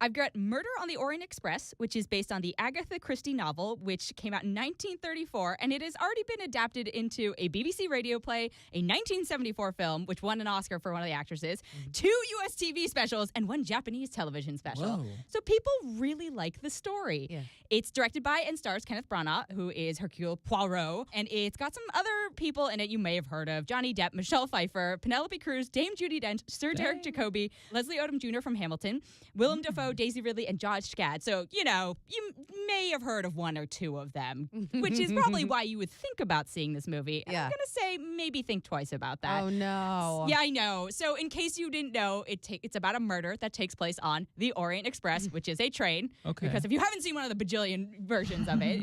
I've got Murder on the Orient Express, which is based on the Agatha Christie novel, which came out in 1934, and it has already been adapted into a BBC radio play, a 1974 film, which won an Oscar for one of the actresses, 2 U.S. TV specials, and 1 Japanese television special. Whoa. So people really like the story. Yeah. It's directed by and stars Kenneth Branagh, who is Hercule Poirot, and it's got some other people in it you may have heard of: Johnny Depp, Michelle Pfeiffer, Penelope Cruz, Dame Judi Dench, Sir Derek Jacobi, Leslie Odom Jr. from Hamilton, Willem Dafoe, Daisy Ridley, and Josh Gad. So, you may have heard of 1 or 2 of them, which is probably why you would think about seeing this movie. And I'm going to say maybe think twice about that. Oh, no. Yeah, I know. So in case you didn't know, it's about a murder that takes place on the Orient Express, which is a train. Okay. Because if you haven't seen one of the bajillion versions of it,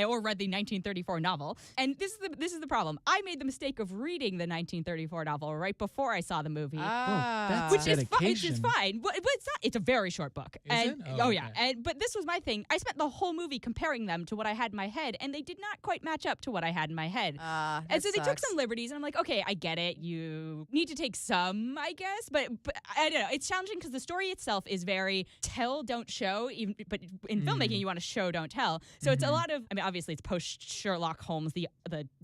or read the 1934 novel, and this is the problem. I made the mistake of reading the 1934 novel right before I saw the movie. That's Which is fine. dedication. It's fine. But it's not. It's a very short book. Is it? Oh, yeah. okay. But this was my thing. I spent the whole movie comparing them to what I had in my head, and they did not quite match up to what I had in my head. And so they took some liberties, and I'm like, okay, I get it. You need to take some, I guess. But I don't know. It's challenging because the story itself is very tell, don't show. But in filmmaking, you want to show, don't tell. So it's a lot of. I mean, obviously, it's post Sherlock Holmes, the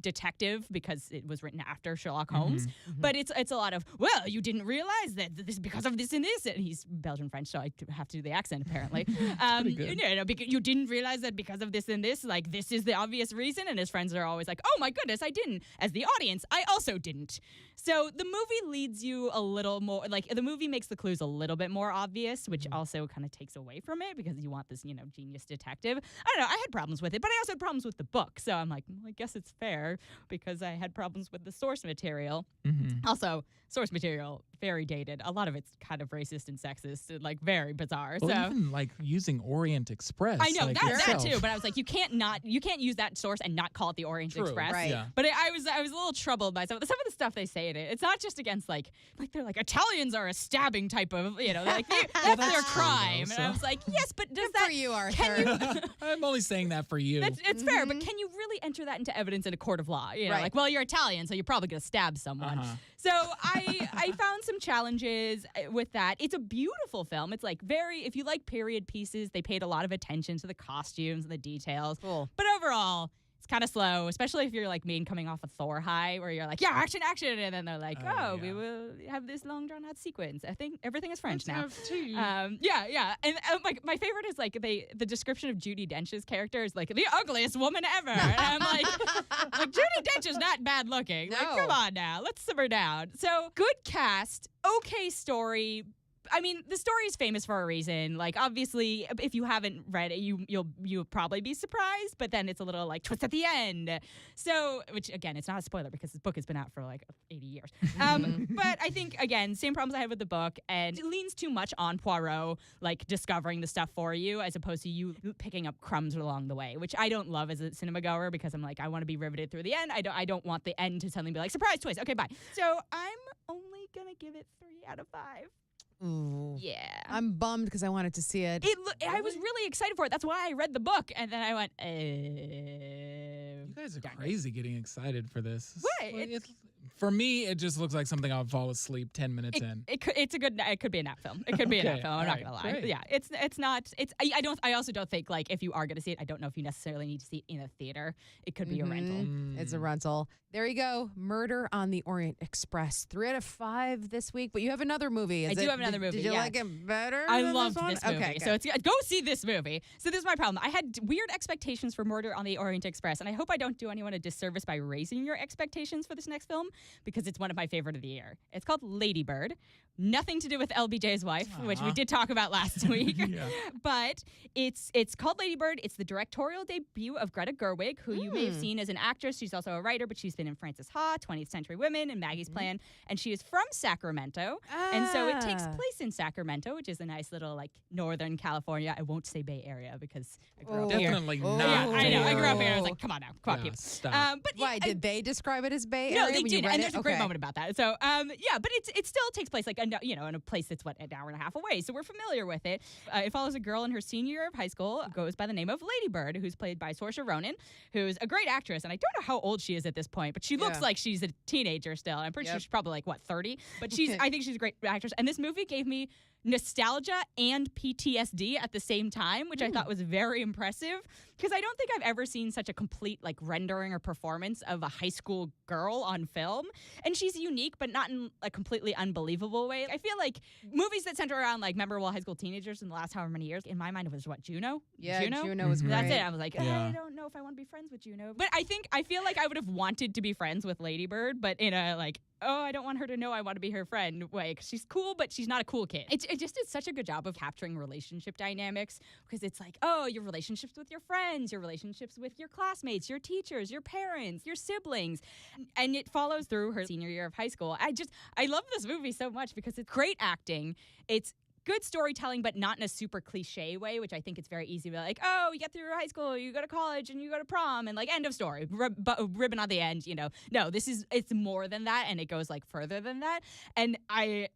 detective, because it was written after Sherlock Holmes. But it's a lot of, well, you didn't realize that this because of this and this. And he's Belgian French, so I have to do the accent apparently. You didn't realize that because of this and this, like this is the obvious reason. And his friends are always like, oh my goodness, I didn't. As the audience, I also didn't. So the movie leads you a little more, like the movie makes the clues a little bit more obvious, which also kind of takes away from it because you want this, genius detective. I don't know. I had problems with it, but I also had problems with the book. So I'm like, well, I guess it's fair because I had problems with the source material. Also, source material, very dated. A lot of it's kind of racist and sexist, and, like very bizarre. Well, so even like using Orient Express. I know like that too, but I was like, you can't use that source and not call it the Orient Express. Right. Yeah. But I was a little troubled by some of the stuff they say in it. It's not just against like they're like Italians are a stabbing type of like that's their crime. Though, and I was like, yes, but does that for you, Arthur. Can you? I'm only saying that for you. It's fair, but can you really enter that into evidence in a court of law? Right. Like, well, you're Italian, so you're probably going to stab someone. So I found some challenges with that. It's a beautiful film. It's like if you like period pieces, they paid a lot of attention to the costumes and the details. Cool. But overall, it's kind of slow, especially if you're like me and coming off a Thor high where you're like, yeah, action. And then they're like, we will have this long drawn out sequence. I think everything is French now. Yeah. And my favorite is like the description of Judi Dench's character is like the ugliest woman ever. And I'm like Judi Dench is not bad looking. No. Like, come on now, let's simmer down. So good cast, okay story. I mean, the story is famous for a reason. Like, obviously, if you haven't read it, you'll probably be surprised. But then it's a little like twist at the end. So, which again, it's not a spoiler because this book has been out for like 80 years. But I think again, same problems I had with the book, and it leans too much on Poirot, like discovering the stuff for you, as opposed to you picking up crumbs along the way, which I don't love as a cinema goer because I'm like, I want to be riveted through the end. I don't want the end to suddenly be like surprise twist. Okay, bye. So I'm only gonna give it 3 out of 5. Ooh. Yeah. I'm bummed because I wanted to see it. I was really excited for it. That's why I read the book. And then I went, You guys are crazy getting excited for this. What? For me, it just looks like something I'll fall asleep 10 minutes in. It could be a nap film. It could be a nap film. I'm not going to lie. Great. Yeah. It's not, I also don't think like if you are going to see it, I don't know if you necessarily need to see it in a theater. It could be a rental. It's a rental. There you go. Murder on the Orient Express. 3 out of 5 this week. But you have another movie. I do have another movie. Did you like it better? I than loved this one? this movie. Okay, so go see this movie. So this is my problem. I had weird expectations for Murder on the Orient Express, and I hope I don't do anyone a disservice by raising your expectations for this next film because it's one of my favorite of the year. It's called Lady Bird. Nothing to do with LBJ's wife, which we did talk about last week. But it's called Lady Bird. It's the directorial debut of Greta Gerwig, who you may have seen as an actress. She's also a writer, but she's been in Frances Ha, 20th Century Women, and Maggie's Plan. And she is from Sacramento. And so it takes place in Sacramento, which is a nice little like Northern California. I won't say Bay Area because I grew up here. Definitely not. Yeah, I know. I grew up here. I was Bay like, come on now. Come on, Yeah, people. stop. But Why, did they describe it as Bay Area? No, they when you did, read and it? there's a great Okay. moment about that. So, but it still takes place like in a place that's an hour and a half away. So we're familiar with it. It follows a girl in her senior year of high school, goes by the name of Lady Bird, who's played by Saoirse Ronan, who's a great actress, and I don't know how old she is at this point, but she looks like she's a teenager still. I'm pretty sure she's probably like 30, but I think she's a great actress. And this movie gave me nostalgia and PTSD at the same time, which I thought was very impressive, because I don't think I've ever seen such a complete like rendering or performance of a high school girl on film. And she's unique, but not in a completely unbelievable way. I feel like movies that center around like memorable high school teenagers in the last however many years, in my mind it was what, Juno? Yeah, Juno was great. That's it. I was like, I don't know if I want to be friends with Juno. But I feel like I would have wanted to be friends with Lady Bird, but in a like, oh, I don't want her to know I want to be her friend way, because she's cool, but she's not a cool kid. It just did such a good job of capturing relationship dynamics, because it's like, oh, your relationships with your friends, your relationships with your classmates, your teachers, your parents, your siblings. And it follows through her senior year of high school. I love this movie so much because it's great acting. It's good storytelling, but not in a super cliche way, which I think it's very easy to be like, oh, you get through high school, you go to college, and you go to prom, and like end of story, ribbon on the end, you know. No, it's more than that, and it goes like further than that. And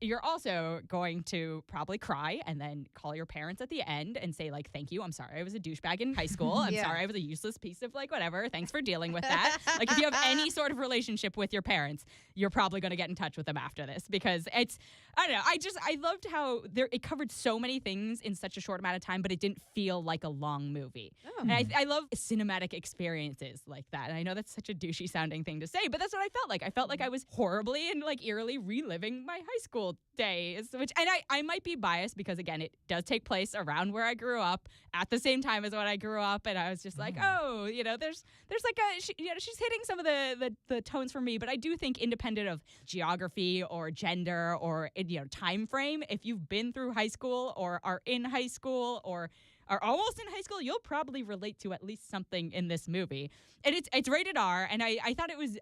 you're also going to probably cry and then call your parents at the end and say like, thank you, I'm sorry I was a douchebag in high school. I'm sorry I was a useless piece of like whatever. Thanks for dealing with that. Like if you have any sort of relationship with your parents, you're probably going to get in touch with them after this, because it's, I don't know, I loved how it covered so many things in such a short amount of time, but it didn't feel like a long movie. And I love cinematic experiences like that. And I know that's such a douchey sounding thing to say, but that's what I felt like. I felt like I was horribly and like eerily reliving my high school days, and I might be biased because again, it does take place around where I grew up at the same time as when I grew up. And I was just like, oh, you know, there's like she's hitting some of the tones for me, but I do think independent of geography or gender or, you know, time frame, if you've been through high school or are in high school or are almost in high school, you'll probably relate to at least something in this movie. And it's rated R, and I thought it was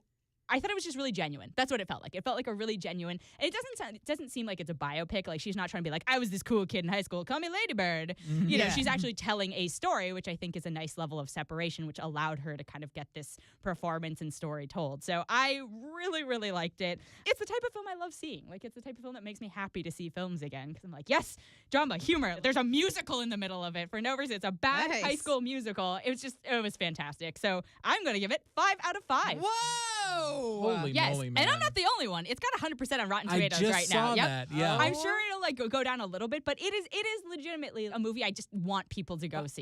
just really genuine. That's what it felt like. It felt like a really genuine, and it doesn't seem like it's a biopic. Like she's not trying to be like, I was this cool kid in high school, call me Lady Bird. You know, she's actually telling a story, which I think is a nice level of separation, which allowed her to kind of get this performance and story told. So I really, really liked it. It's the type of film I love seeing. Like it's the type of film that makes me happy to see films again, because I'm like, yes, drama, humor. There's a musical in the middle of it for no reason. It's a bad high school musical. It was fantastic. So I'm going to give it 5 out of 5. Whoa! Holy moly, man. And I'm not the only one. It's got 100% on Rotten Tomatoes right now. I just saw that, yeah. I'm sure it'll like go down a little bit, but it is legitimately a movie I just want people to go see.